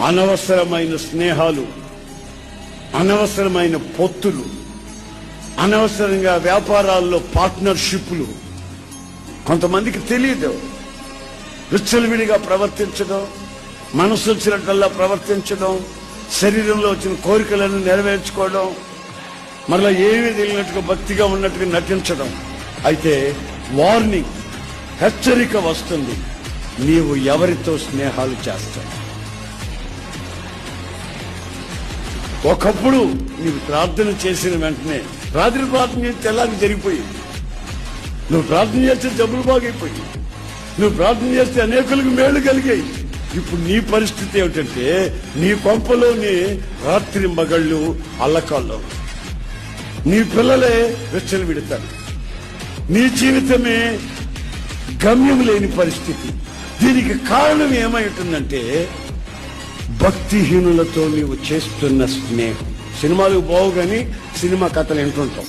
అనవసరమైన స్నేహాలు, అనవసరమైన పొత్తులు, అనవసరంగా వ్యాపారాల్లో పార్ట్నర్షిప్లు. కొంతమందికి తెలియదు. విచ్చలవిడిగా ప్రవర్తించడం, మనసు వచ్చినట్లల్లా ప్రవర్తించడం, శరీరంలో వచ్చిన కోరికలను నెరవేర్చుకోవడం, మరలా ఏమీ తెలియనట్టుగా భక్తిగా ఉన్నట్టుగా నటించడం. అయితే వార్నింగ్, హెచ్చరిక వస్తుంది. నీవు ఎవరితో స్నేహాలు చేస్తావు? ఒకప్పుడు నీవు ప్రార్థన చేసిన వెంటనే, రాత్రి ప్రార్థన చేసి తెల్లారి జరిగిపోయింది. నువ్వు ప్రార్థన చేస్తే జబ్బులు బాగైపోయి, నువ్వు ప్రార్థన చేస్తే అనేకులకు మేళ్లు కలిగాయి. ఇప్పుడు నీ పరిస్థితి ఏమిటంటే, నీ కొంపలోని రాత్రి మగళ్ళు అల్లకాల్లో, నీ పిల్లలే వెచ్చలు విడతారు, నీ జీవితమే గమ్యం లేని పరిస్థితి. దీనికి కారణం ఏమైంటుందంటే, భక్తిహీనులతో నీవు చేస్తున్న స్నేహం. సినిమాలకు పోవు గాని సినిమా కథలు వింటుంటాం.